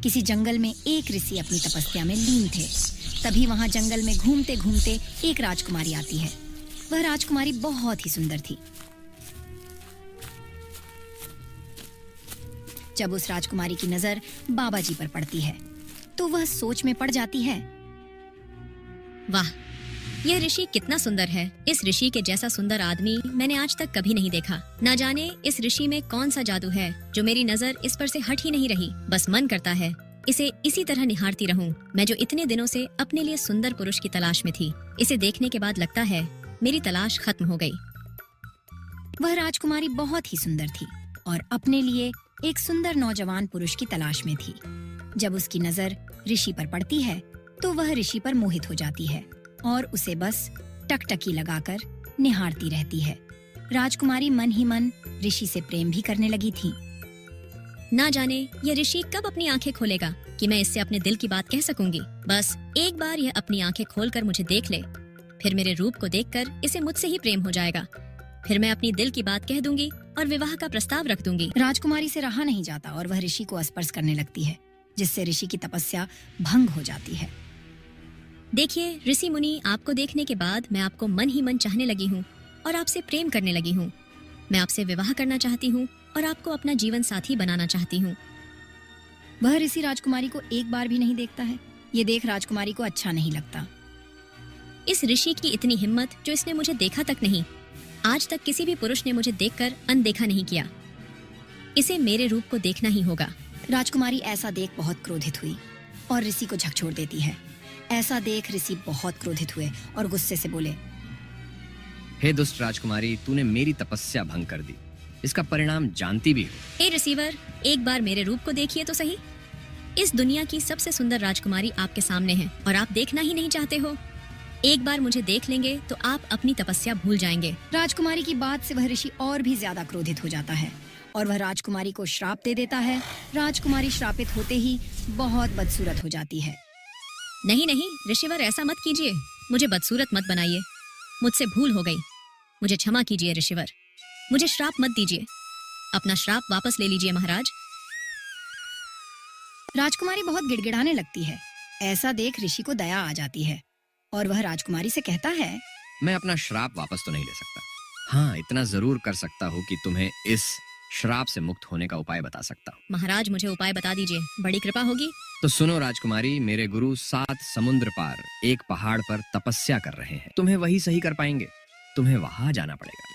किसी जंगल में एक ऋषि अपनी तपस्या में लीन थे। तभी वहां जंगल में घूमते घूमते एक राजकुमारी आती है। वह राजकुमारी बहुत ही सुंदर थी। जब उस राजकुमारी की नजर बाबा जी पर पड़ती है तो वह सोच में पड़ जाती है। वाह, यह ऋषि कितना सुंदर है। इस ऋषि के जैसा सुंदर आदमी मैंने आज तक कभी नहीं देखा। ना जाने इस ऋषि में कौन सा जादू है जो मेरी नजर इस पर से हट ही नहीं रही। बस मन करता है इसे इसी तरह निहारती रहूं, मैं जो इतने दिनों से अपने लिए सुंदर पुरुष की तलाश में थी। इसे देखने के बाद लगता है मेरी तलाश खत्म हो गई। वह राजकुमारी बहुत ही सुंदर थी और अपने लिए एक सुंदर नौजवान पुरुष की तलाश में थी। जब उसकी नजर ऋषि पर पड़ती है तो वह ऋषि पर मोहित हो जाती है और उसे बस टकटकी लगाकर निहारती रहती है। राजकुमारी मन ही मन ऋषि से प्रेम भी करने लगी थी। ना जाने यह ऋषि कब अपनी आंखें खोलेगा कि मैं इससे अपने दिल की बात कह सकूंगी। बस एक बार यह अपनी आंखें खोलकर मुझे देख ले, फिर मेरे रूप को देखकर इसे मुझसे ही प्रेम हो जाएगा। फिर मैं अपनी दिल की बात कह दूंगी और विवाह का प्रस्ताव रख दूंगी। राजकुमारी से रहा नहीं जाता और वह ऋषि को स्पर्श करने लगती है, जिससे ऋषि की तपस्या भंग हो जाती है। देखिए ऋषि मुनि, आपको देखने के बाद मैं आपको मन ही मन चाहने लगी हूँ और आपसे प्रेम करने लगी हूँ। मैं आपसे विवाह करना चाहती हूँ और आपको अपना जीवन साथी बनाना चाहती हूँ। वह ऋषि राजकुमारी को एक बार भी नहीं देखता है। ये देख राजकुमारी को अच्छा नहीं लगता। इस ऋषि की इतनी हिम्मत जो इसने मुझे देखा तक नहीं। आज तक किसी भी पुरुष ने मुझे देखकर अनदेखा नहीं किया। इसे मेरे रूप को देखना ही होगा। राजकुमारी ऐसा देख बहुत क्रोधित हुई और ऋषि को झकझोर देती है। ऐसा देख ऋषि बहुत क्रोधित हुए और गुस्से से बोले, हे दुष्ट राजकुमारी, तूने मेरी तपस्या भंग कर दी। इसका परिणाम जानती भी हो। हे रिसीवर, एक बार मेरे रूप को देखिए तो सही। इस दुनिया की सबसे सुंदर राजकुमारी आपके सामने है और आप देखना ही नहीं चाहते हो। एक बार मुझे देख लेंगे तो आप अपनी तपस्या भूल जाएंगे। राजकुमारी की बात से वह ऋषि और भी ज्यादा क्रोधित हो जाता है और वह राजकुमारी को श्राप दे देता है। राजकुमारी श्रापित होते ही बहुत बदसूरत हो जाती है। नहीं नहीं ऋषिवर, ऐसा मत कीजिए। मुझे बदसूरत मत बनाइए। मुझसे भूल हो गई। मुझे क्षमा कीजिए ऋषिवर। मुझे श्राप मत दीजिए। अपना श्राप वापस ले लीजिए महाराज। राजकुमारी बहुत गिड़गिड़ाने लगती है। ऐसा देख ऋषि को दया आ जाती है और वह राजकुमारी से कहता है, मैं अपना श्राप वापस तो नहीं ले सकता। हाँ, इतना जरूर कर सकता हूँ कि तुम्हें इस श्राप से मुक्त होने का उपाय बता सकता हूँ। महाराज, मुझे उपाय बता दीजिए, बड़ी कृपा होगी। तो सुनो राजकुमारी, मेरे गुरु 7 समुद्र पार एक पहाड़ पर तपस्या कर रहे हैं। तुम्हें वही सही कर पाएंगे। तुम्हें वहां जाना पड़ेगा।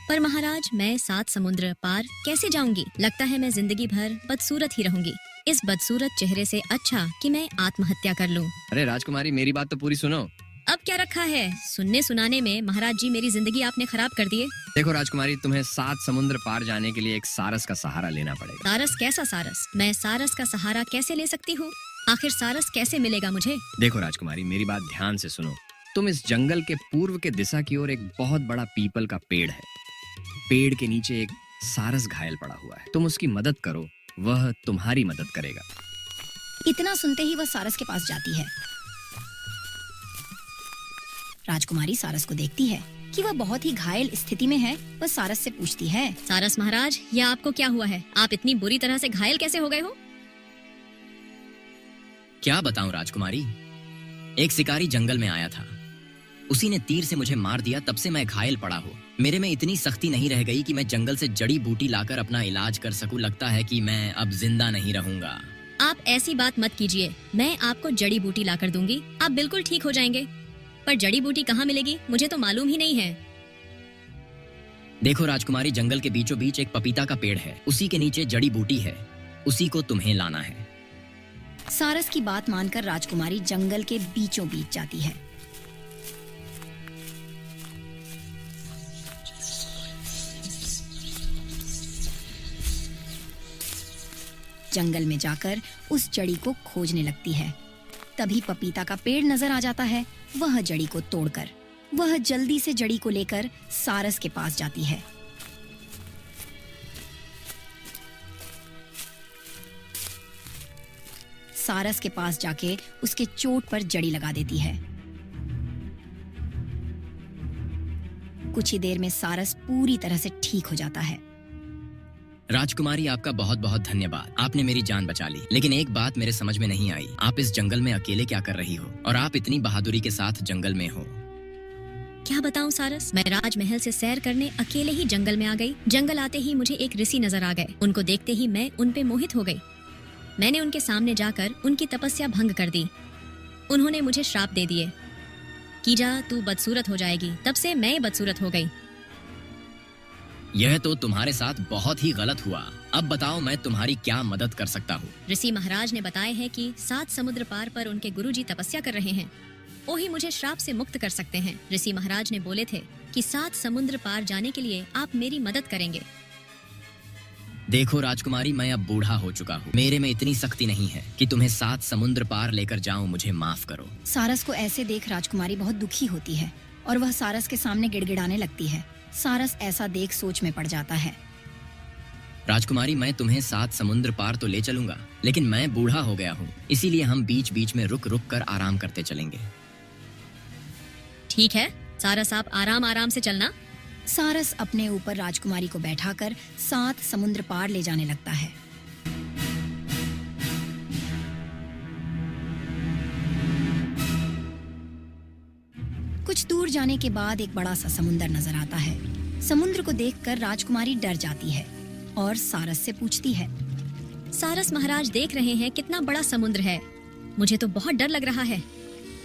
पर महाराज, मैं 7 समुद्र पार कैसे जाऊंगी? लगता है मैं जिंदगी भर बदसूरत ही रहूंगी। इस बदसूरत चेहरे से अच्छा कि मैं आत्महत्या कर लूं। अरे राजकुमारी, मेरी बात तो पूरी सुनो। अब क्या रखा है? सुनने सुनाने में महाराज जी मेरी जिंदगी आपने खराब कर दी है। देखो राजकुमारी, तुम्हें 7 समुद्र पार जाने के लिए एक सारस का सहारा लेना पड़ेगा। सारस? कैसा सारस? मैं सारस का सहारा कैसे ले सकती हूँ? आखिर सारस कैसे मिलेगा मुझे? देखो राजकुमारी, मेरी बात ध्यान से सुनो। तुम इस जंगल के पूर्व के दिशा की ओर एक बहुत बड़ा पीपल का पेड़ है। पेड़ के नीचे एक सारस घायल पड़ा हुआ है। तुम उसकी मदद करो, वह तुम्हारी मदद करेगा। इतना सुनते ही वह सारस के पास जाती है। राजकुमारी सारस को देखती है कि वह बहुत ही घायल स्थिति में है। वह सारस से पूछती है, सारस महाराज, यह आपको क्या हुआ है? आप इतनी बुरी तरह से घायल कैसे हो गए हो? क्या बताऊं राजकुमारी, एक शिकारी जंगल में आया था। उसी ने तीर से मुझे मार दिया। तब से मैं घायल पड़ा हूँ। मेरे में इतनी सख्ती नहीं रह गई कि मैं जंगल से जड़ी बूटी लाकर अपना इलाज कर सकूं। लगता है कि मैं अब जिंदा नहीं रहूंगा। आप ऐसी बात मत कीजिए। मैं आपको जड़ी बूटी लाकर दूंगी, आप बिल्कुल ठीक हो जाएंगे। पर जड़ी बूटी कहाँ मिलेगी? मुझे तो मालूम ही नहीं है। देखो राजकुमारी, जंगल के बीचों बीच एक पपीता का पेड़ है। उसी के नीचे जड़ी बूटी है। उसी को तुम्हें लाना है। सारस की बात मानकर राजकुमारी जंगल के बीचों बीच जाती है। जंगल में जाकर उस जड़ी को खोजने लगती है। तभी पपीता का पेड़ नजर आ जाता है। वह जड़ी को तोड़कर वह जल्दी से जड़ी को लेकर सारस के पास जाती है। सारस के पास जाके उसके चोट पर जड़ी लगा देती है। कुछ ही देर में सारस पूरी तरह से ठीक हो जाता है। राजकुमारी, आपका बहुत बहुत धन्यवाद। आपने मेरी जान बचा ली। लेकिन एक बात मेरे समझ में नहीं आई, आप इस जंगल में अकेले क्या कर रही हो, और आप इतनी बहादुरी के साथ जंगल में हो। क्या बताऊं सारस, मैं राजमहल से सैर करने अकेले ही जंगल में आ गई। जंगल आते ही मुझे एक ऋषि नजर आ गए। उनको देखते ही मैं उन पे मोहित हो गई। मैंने उनके सामने जाकर उनकी तपस्या भंग कर दी। उन्होंने मुझे श्राप दे दिए कि जा तू बदसूरत हो जाएगी। तब से मैं बदसूरत हो गई। यह तो तुम्हारे साथ बहुत ही गलत हुआ। अब बताओ मैं तुम्हारी क्या मदद कर सकता हूँ। ऋषि महाराज ने बताया है कि 7 समुद्र पार पर उनके गुरुजी तपस्या कर रहे हैं। वो ही मुझे श्राप से मुक्त कर सकते हैं। ऋषि महाराज ने बोले थे कि 7 समुद्र पार जाने के लिए आप मेरी मदद करेंगे। देखो राजकुमारी, मैं अब बूढ़ा हो चुका हूँ। मेरे में इतनी शक्ति नहीं है कि तुम्हें 7 समुद्र पार लेकर जाऊं। मुझे माफ करो। सारस को ऐसे देख राजकुमारी बहुत दुखी होती है और वह सारस के सामने गिड़गिड़ाने लगती है। सारस ऐसा देख सोच में पड़ जाता है। राजकुमारी, मैं तुम्हें 7 समुद्र पार तो ले चलूंगा, लेकिन मैं बूढ़ा हो गया हूँ। इसीलिए हम बीच बीच में रुक रुक कर आराम करते चलेंगे। ठीक है सारस, आप आराम आराम से चलना। सारस अपने ऊपर राजकुमारी को बैठाकर 7 समुद्र पार ले जाने लगता है। कुछ दूर जाने के बाद एक बड़ा सा समुंदर नजर आता है। समुद्र को देखकर राजकुमारी डर जाती है और सारस से पूछती है। सारस महाराज, देख रहे हैं कितना बड़ा समुद्र है। मुझे तो बहुत डर लग रहा है।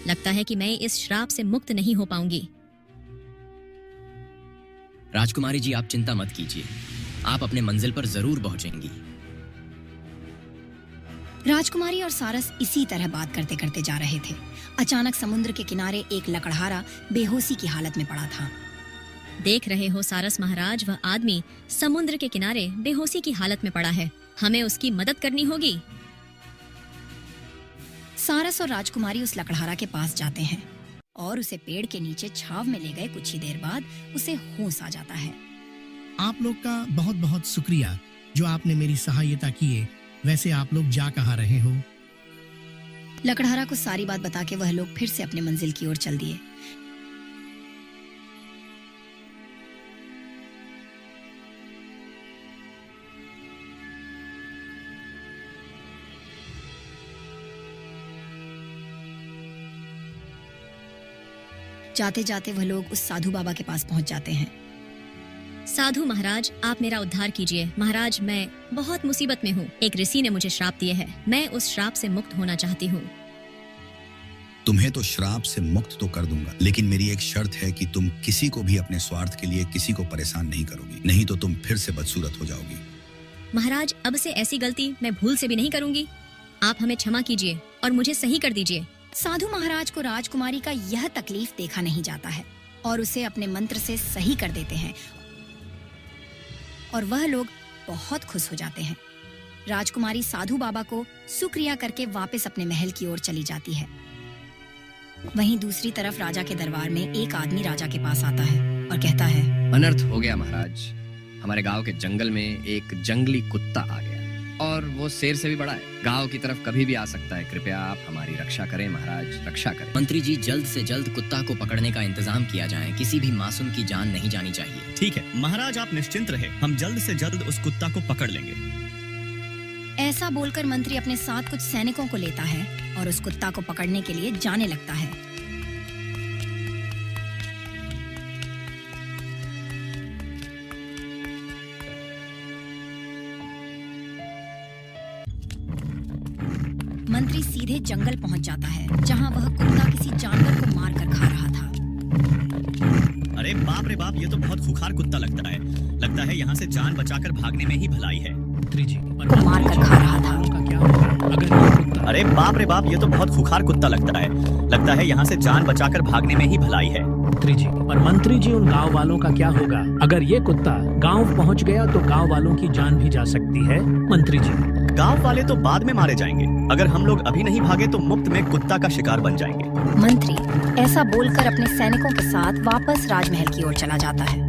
लगता है कि मैं इस श्राप से मुक्त नहीं हो पाऊंगी। राजकुमारी जी, आप चिंता मत कीजिए। आप अपने मंजिल पर जरूर पहुंचेंगी। राजकुमारी और सारस इसी तरह बात करते करते जा रहे थे। अचानक समुद्र के किनारे एक लकड़हारा बेहोशी की हालत में पड़ा था। देख रहे हो सारस महाराज, वह आदमी समुद्र के किनारे बेहोशी की हालत में पड़ा है। हमें उसकी मदद करनी होगी। सारस और राजकुमारी उस लकड़हारा के पास जाते हैं और उसे पेड़ के नीचे छाव में ले गए। कुछ ही देर बाद उसे होश आ जाता है। आप लोग का बहुत बहुत शुक्रिया जो आपने मेरी सहायता की है। वैसे आप लोग जा कहाँ रहे हो? लकड़हारा को सारी बात बता के वह लोग फिर से अपने मंजिल की ओर चल दिए। जाते जाते वह लोग उस साधु बाबा के पास पहुंच जाते हैं। साधु महाराज, आप मेरा उद्धार कीजिए। महाराज, मैं बहुत मुसीबत में हूँ। एक ऋषि ने मुझे श्राप दिए है। मैं उस श्राप से मुक्त होना चाहती हूँ। तुम्हें तो श्राप से मुक्त तो कर दूंगा, लेकिन मेरी एक शर्त है कि तुम किसी को भी अपने स्वार्थ के लिए किसी को परेशान नहीं करोगी, नहीं तो तुम फिर से बदसूरत हो जाओगी। महाराज, अब से ऐसी गलती मैं भूल से भी नहीं करूंगी। आप हमें क्षमा कीजिए और मुझे सही कर दीजिए। साधु महाराज को राजकुमारी का यह तकलीफ देखा नहीं जाता है और उसे अपने मंत्र से सही कर देते हैं और वह लोग बहुत खुश हो जाते हैं। राजकुमारी साधु बाबा को शुक्रिया करके वापस अपने महल की ओर चली जाती है। वहीं दूसरी तरफ राजा के दरबार में एक आदमी राजा के पास आता है और कहता है, अनर्थ हो गया महाराज। हमारे गांव के जंगल में एक जंगली कुत्ता आ गया और वो शेर से भी बड़ा है। गांव की तरफ कभी भी आ सकता है। कृपया आप हमारी रक्षा करें महाराज, रक्षा करें। मंत्री जी, जल्द से जल्द कुत्ता को पकड़ने का इंतजाम किया जाए। किसी भी मासूम की जान नहीं जानी चाहिए। ठीक है महाराज, आप निश्चिंत रहे। हम जल्द से जल्द उस कुत्ता को पकड़ लेंगे। ऐसा बोलकर मंत्री अपने साथ कुछ सैनिकों को लेता है और उस कुत्ता को पकड़ने के लिए जाने लगता है। मंत्री सीधे जंगल पहुंच जाता है जहां वह कुत्ता किसी जानवर को मार कर खा रहा था। अरे बाप रे बाप, ये तो बहुत खुखार कुत्ता लगता है। लगता है यहाँ से जान बचाकर भागने में ही भलाई है। को मार कर खा रहा था। अरे बाप रे बाप, ये तो बहुत खुखार कुत्ता लगता है। लगता है यहाँ से जान बचाकर भागने में ही भलाई है। पर मंत्री जी, उन गांव वालों का क्या होगा? अगर ये कुत्ता गांव पहुंच गया तो गांव वालों की जान भी जा सकती है। मंत्री जी, गांव वाले तो बाद में मारे जाएंगे। अगर हम लोग अभी नहीं भागे तो मुफ्त में कुत्ता का शिकार बन जाएंगे। मंत्री ऐसा बोलकर अपने सैनिकों के साथ वापस राजमहल की ओर चला जाता है।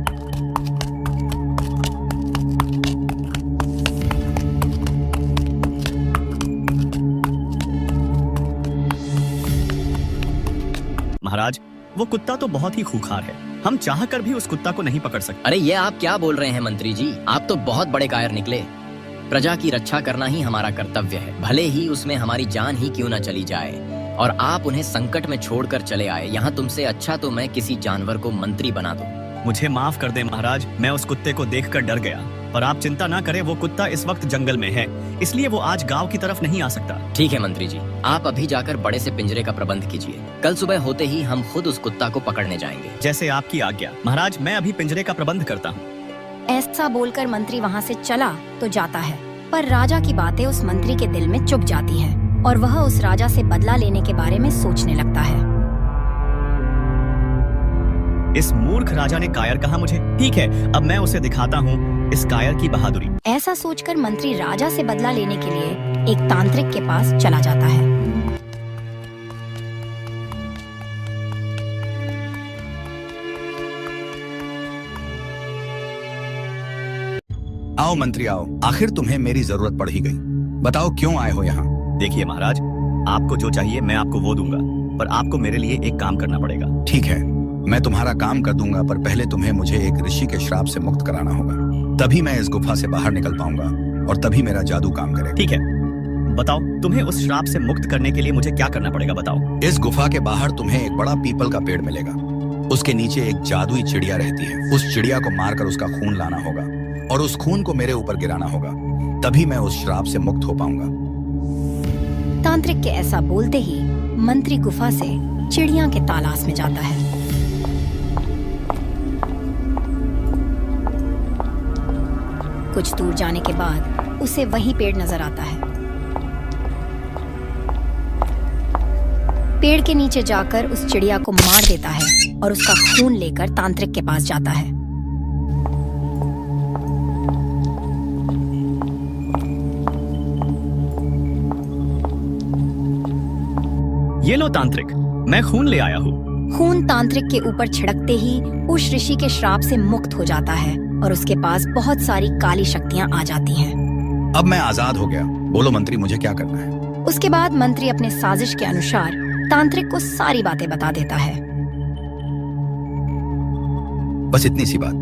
महाराज, वो कुत्ता तो बहुत ही खूंखार है, हम चाह कर भी उस कुत्ता को नहीं पकड़ सकते। अरे ये आप क्या बोल रहे हैं मंत्री जी, आप तो बहुत बड़े कायर निकले। प्रजा की रक्षा करना ही हमारा कर्तव्य है, भले ही उसमें हमारी जान ही क्यों न चली जाए। और आप उन्हें संकट में छोड़कर चले आए। यहाँ तुमसे अच्छा तो मैं किसी जानवर को मंत्री बना दूं। मुझे माफ कर दे महाराज, मैं उस कुत्ते को देखकर डर गया। पर आप चिंता ना करें, वो कुत्ता इस वक्त जंगल में है, इसलिए वो आज गांव की तरफ नहीं आ सकता। ठीक है मंत्री जी, आप अभी जाकर बड़े से पिंजरे का प्रबंध कीजिए। कल सुबह होते ही हम खुद उस कुत्ता को पकड़ने जाएंगे। जैसे आपकी आज्ञा महाराज, मैं अभी पिंजरे का प्रबंध करता हूँ। ऐसा बोलकर मंत्री वहाँ से चला तो जाता है, पर राजा की बातें उस मंत्री के दिल में चुभ जाती हैं और वह उस राजा से बदला लेने के बारे में सोचने लगता है। इस मूर्ख राजा ने कायर कहा मुझे। ठीक है, अब मैं उसे दिखाता हूँ इस कायर की बहादुरी। ऐसा सोचकर मंत्री राजा से बदला लेने के लिए एक तांत्रिक के पास चला जाता है। आओ मंत्री आओ, आखिर तुम्हें मेरी जरूरत पड़ ही गई। बताओ क्यों आए हो यहाँ? देखिए महाराज, आपको जो चाहिए मैं आपको वो दूंगा, पर आपको मेरे लिए एक काम करना पड़ेगा। ठीक है, मैं तुम्हारा काम कर दूंगा, पर पहले तुम्हें मुझे एक ऋषि के श्राप से मुक्त कराना होगा। तभी मैं इस गुफा से बाहर निकल पाऊंगा और तभी मेरा जादू काम करेगा। ठीक है, बताओ तुम्हें उस श्राप से मुक्त करने के लिए मुझे क्या करना पड़ेगा, बताओ। इस गुफा के बाहर तुम्हें एक बड़ा पीपल का पेड़ मिलेगा। उसके नीचे एक जादुई चिड़िया रहती है। उस चिड़िया को मारकर उसका खून लाना होगा और उस खून को मेरे ऊपर गिराना होगा, तभी मैं उस श्राप से मुक्त हो पाऊंगा। तांत्रिक के ऐसा बोलते ही मंत्री गुफा से चिड़िया के तालाश में जाता है। कुछ दूर जाने के बाद उसे वही पेड़ नजर आता है। पेड़ के नीचे जाकर उस चिड़िया को मार देता है और उसका खून लेकर तांत्रिक के पास जाता है। ये लो तांत्रिक, मैं खून ले आया हूँ। खून तांत्रिक के ऊपर छिड़कते ही उस ऋषि के श्राप से मुक्त हो जाता है और उसके पास बहुत सारी काली शक्तियाँ आ जाती हैं। अब मैं आजाद हो गया। बोलो मंत्री, मुझे क्या करना है? उसके बाद मंत्री अपने साजिश के अनुसार तांत्रिक को सारी बातें बता देता है। बस इतनी सी बात,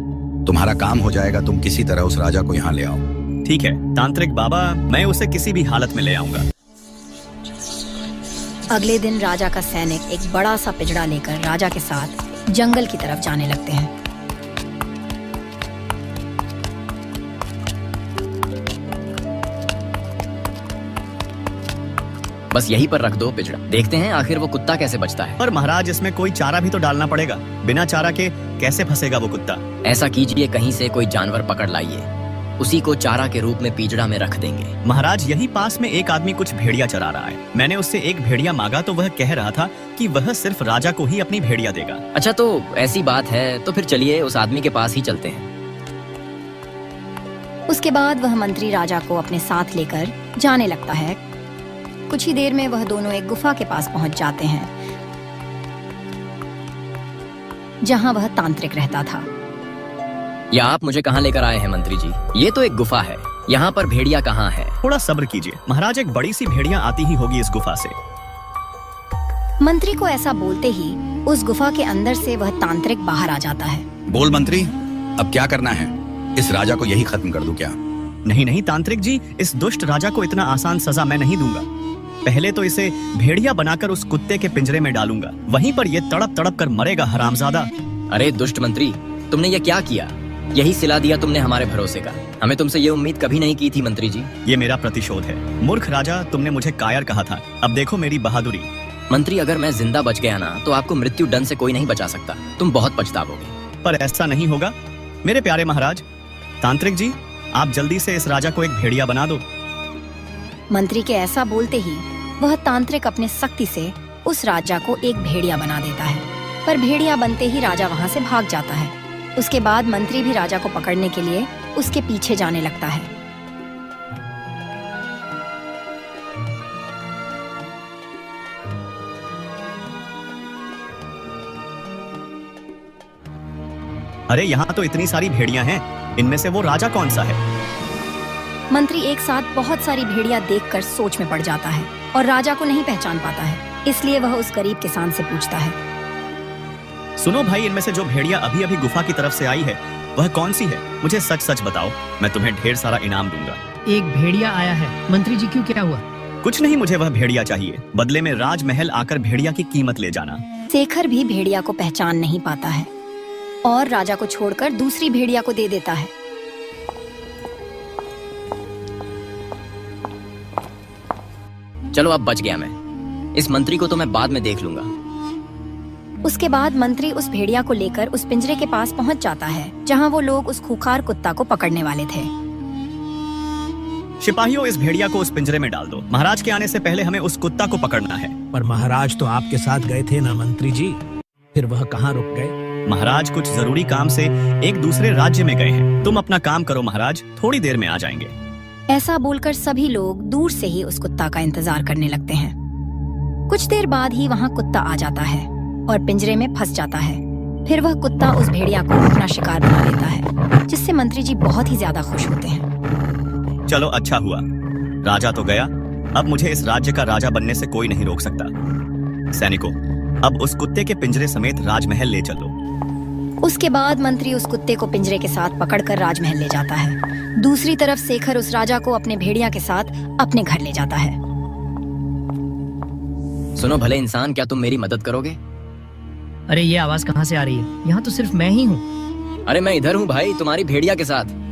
तुम्हारा काम हो जाएगा। तुम किसी तरह उस राजा को यहाँ ले आओ। ठीक है तांत्रिक बाबा, मैं उसे किसी भी हालत में ले आऊंगा। अगले दिन राजा का सैनिक एक बड़ा सा पिंजड़ा लेकर राजा के साथ जंगल की तरफ जाने लगते हैं। बस यहीं पर रख दो पिंजड़ा, देखते हैं आखिर वो कुत्ता कैसे बचता है। पर महाराज, इसमें कोई चारा भी तो डालना पड़ेगा। बिना चारा के कैसे फंसेगा वो कुत्ता? ऐसा कीजिए, कहीं से कोई जानवर पकड़ लाइए, उसी को चारा के रूप में पिंजड़ा में रख देंगे। महाराज, यही पास में एक आदमी कुछ भेड़िया चरा रहा है। मैंने उससे एक भेड़िया मांगा तो वह कह रहा था कि वह सिर्फ राजा को ही अपनी भेड़िया देगा। अच्छा, तो ऐसी बात है तो फिर चलिए उस आदमी के पास ही चलते हैं। उसके बाद वह मंत्री राजा को अपने साथ लेकर जाने लगता है। कुछ ही देर में वह दोनों एक गुफा के पास पहुंच जाते हैं जहां वह तांत्रिक रहता था। या आप मुझे कहाँ लेकर आए हैं मंत्री जी? ये तो एक गुफा है, यहाँ पर भेड़िया कहाँ है? थोड़ा सब्र कीजिए महाराज, एक बड़ी सी भेड़िया आती ही होगी इस गुफा से। मंत्री को ऐसा बोलते ही उस गुफा के अंदर से वह तांत्रिक बाहर आ जाता है। बोल मंत्री, अब क्या करना है? इस राजा को यही खत्म कर दूं क्या? नहीं नहीं तांत्रिक जी, इस दुष्ट राजा को इतना आसान सजा मैं नहीं दूंगा। पहले तो इसे भेड़िया बनाकर उस कुत्ते के पिंजरे में डालूंगा, वहीं पर ये तड़प तड़प कर मरेगा हरामजादा। अरे दुष्ट मंत्री, तुमने ये क्या किया? यही सिला दिया तुमने हमारे भरोसे का। हमें तुमसे ये उम्मीद कभी नहीं की थी मंत्री जी। ये मेरा प्रतिशोध है। मूर्ख राजा, तुमने मुझे कायर कहा था, अब देखो मेरी बहादुरी। मंत्री, अगर मैं जिंदा बच गया ना तो आपको मृत्यु दंड से कोई नहीं बचा सकता। तुम बहुत पछताओगे। पर ऐसा नहीं होगा मेरे प्यारे महाराज। तांत्रिक जी, आप जल्दी से इस राजा को एक भेड़िया बना दो। मंत्री के ऐसा बोलते ही वह तांत्रिक अपने शक्ति से उस राजा को एक भेड़िया बना देता है, पर भेड़िया बनते ही राजा वहां से भाग जाता है। उसके बाद मंत्री भी राजा को पकड़ने के लिए उसके पीछे जाने लगता है। अरे यहाँ तो इतनी सारी भेड़ियां हैं, इनमें से वो राजा कौन सा है? मंत्री एक साथ बहुत सारी भेड़िया देखकर सोच में पड़ जाता है और राजा को नहीं पहचान पाता है। इसलिए वह उस गरीब किसान से पूछता है, सुनो भाई, इनमें से जो भेड़िया अभी अभी गुफा की तरफ से आई है वह कौन सी है? मुझे सच सच बताओ, मैं तुम्हें ढेर सारा इनाम दूंगा। एक भेड़िया आया है। मंत्री जी, क्यों, क्या हुआ? कुछ नहीं, मुझे वह भेड़िया चाहिए। बदले में राजमहल आकर भेड़िया की कीमत ले जाना। शेखर भी भेड़िया को पहचान नहीं पाता है और राजा को छोड़कर दूसरी भेड़िया को दे देता है। चलो अब बच गया मैं। इस मंत्री को तो मैं बाद में देख लूंगा। उसके बाद मंत्री उस भेड़िया को लेकर उस पिंजरे के पास पहुंच जाता है जहां वो लोग उस खूंखार कुत्ता को पकड़ने वाले थे। सिपाहियों, इस भेड़िया को उस पिंजरे में डाल दो। महाराज के आने से पहले हमें उस कुत्ता को पकड़ना है। पर महाराज तो आपके साथ गए थे ना मंत्री जी, फिर वह कहाँ रुक गए? महाराज कुछ जरूरी काम से एक दूसरे राज्य में गए हैं। तुम अपना काम करो महाराज, थोड़ी देर में आ जाएंगे। ऐसा बोलकर सभी लोग दूर से ही उस कुत्ता का इंतजार करने लगते हैं। कुछ देर बाद ही वहाँ कुत्ता आ जाता है और पिंजरे में फंस जाता है। फिर वह कुत्ता उस भेड़िया को अपना शिकार बना लेता है, जिससे मंत्री जी बहुत ही ज्यादा खुश होते हैं। चलो अच्छा हुआ, राजा तो गया, अब मुझे इस राज्य का राजा बनने से कोई नहीं रोक सकता। सैनिकों, अब उस कुत्ते के पिंजरे समेत राजमहल ले चलो। उसके बाद मंत्री उस कुत्ते को पिंजरे के साथ पकड़कर राजमहल ले जाता है। दूसरी तरफ शेखर उस राजा को अपने भेड़िया के साथ अपने घर ले जाता है। सुनो भले इंसान, क्या तुम मेरी मदद करोगे? अरे ये आवाज कहाँ से आ रही है? यहाँ तो सिर्फ मैं ही हूँ। अरे मैं इधर हूँ भाई, तुम्हारी भेड़िया के साथ।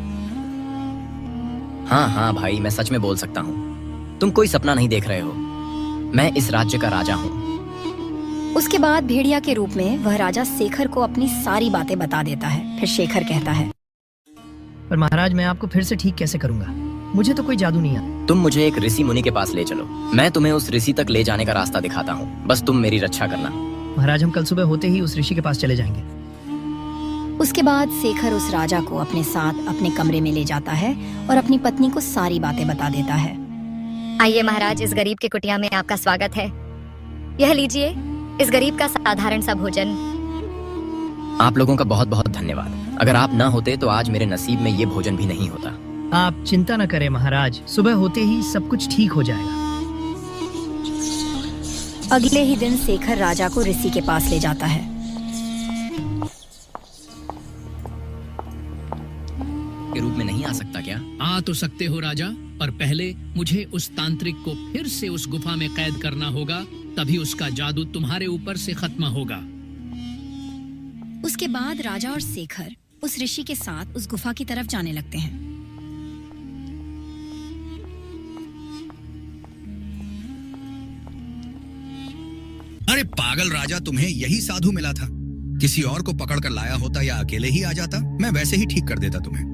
हाँ हाँ भाई, मैं सच में बोल सकता हूँ। तुम कोई सपना नहीं देख रहे हो। मैं इस राज्य का राजा हूँ। उसके बाद भेड़िया के रूप में वह राजा शेखर को अपनी सारी बातें बता देता है। फिर शेखर कहता है, पर महाराज, मैं आपको फिर से ठीक कैसे करूंगा? मुझे तो कोई जादू नहीं आता। तुम मुझे एक ऋषि मुनि के पास ले चलो, मैं तुम्हें उस ऋषि तक ले जाने का रास्ता दिखाता हूँ। बस तुम मेरी रक्षा करना। महाराज, हम कल सुबह होते ही उस ऋषि के पास चले जाएंगे। उसके बाद शेखर उस राजा को अपने साथ अपने कमरे में ले जाता है और अपनी पत्नी को सारी बातें बता देता है। आइए महाराज, इस गरीब की कुटिया में आपका स्वागत है। यह लीजिए इस गरीब का साधारण सा भोजन। आप लोगों का बहुत बहुत धन्यवाद। अगर आप ना होते तो आज मेरे नसीब में ये भोजन भी नहीं होता। आप चिंता न करें महाराज, सुबह होते ही सब कुछ ठीक हो जाएगा। अगले ही दिन शेखर राजा को ऋषि के पास ले जाता है। के रूप में नहीं आ सकता क्या? आ तो सकते हो राजा, पर पहले मुझे उस तांत्रिक को फिर से उस गुफा में कैद करना होगा, तभी उसका जादू तुम्हारे ऊपर से खत्म होगा। उसके बाद राजा और शेखर उस ऋषि के साथ उस गुफा की तरफ जाने लगते हैं। अरे पागल राजा, तुम्हें यही साधु मिला था। किसी और को पकड़ कर लाया होता या अकेले ही आ जाता, मैं वैसे ही ठीक कर देता तुम्हें।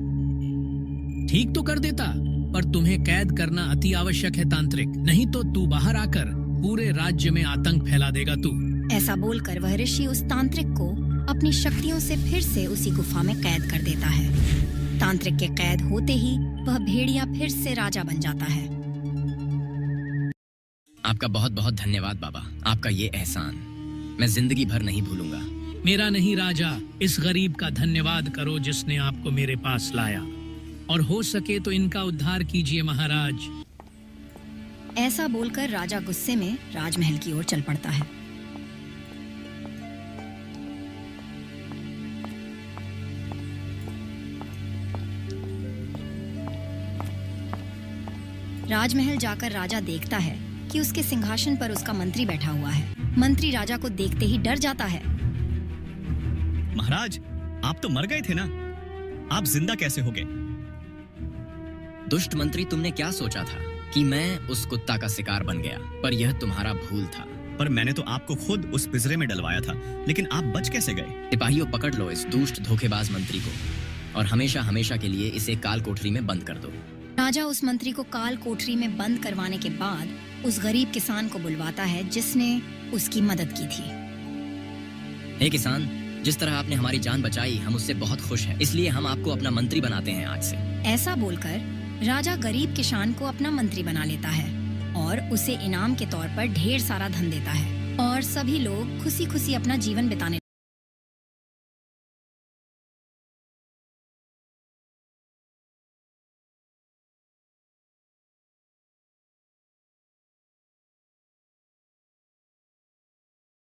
ठीक तो कर देता, पर तुम्हें कैद करना अति आवश्यक है तांत्रिक, नहीं तो तू बाहर आकर पूरे राज्य में आतंक फैला देगा तू। ऐसा बोलकर वह ऋषि उस तांत्रिक को अपनी शक्तियों से फिर से उसी गुफा में कैद कर देता है। तांत्रिक के कैद होते ही वह भेड़िया फिर से राजा बन जाता है। आपका बहुत बहुत धन्यवाद बाबा, आपका ये एहसान मैं जिंदगी भर नहीं भूलूंगा। मेरा नहीं राजा, इस गरीब का धन्यवाद करो जिसने आपको मेरे पास लाया, और हो सके तो इनका उद्धार कीजिए महाराज। ऐसा बोलकर राजा गुस्से में राजमहल की ओर चल पड़ता है। राजमहल जाकर राजा देखता है कि उसके सिंहासन पर उसका मंत्री बैठा हुआ है। मंत्री राजा को देखते ही डर जाता है। महाराज, आप तो मर गए थे ना, आप जिंदा कैसे हो गए? दुष्ट मंत्री, तुमने क्या सोचा था कि मैं उस कुत्ता का शिकार बन गया? पर यह तुम्हारा भूल था। पर मैंने तो आपको खुद उस पिंजरे में डलवाया था, लेकिन आप बच कैसे गए? सिपाहियों, पकड़ लो इस दुष्ट धोखेबाज मंत्री को और हमेशा हमेशा के लिए इसे काल कोठरी में बंद कर दो। राजा उस मंत्री को काल कोठरी में बंद करवाने के बाद उस गरीब किसान को बुलवाता है जिसने उसकी मदद की थी। हे किसान, जिस तरह आपने हमारी जान बचाई, हम उससे बहुत खुश हैं। इसलिए हम आपको अपना मंत्री बनाते हैं आज से। ऐसा बोलकर राजा गरीब किसान को अपना मंत्री बना लेता है और उसे इनाम के तौर पर ढेर सारा धन देता है और सभी लोग खुशी खुशी अपना जीवन बिताने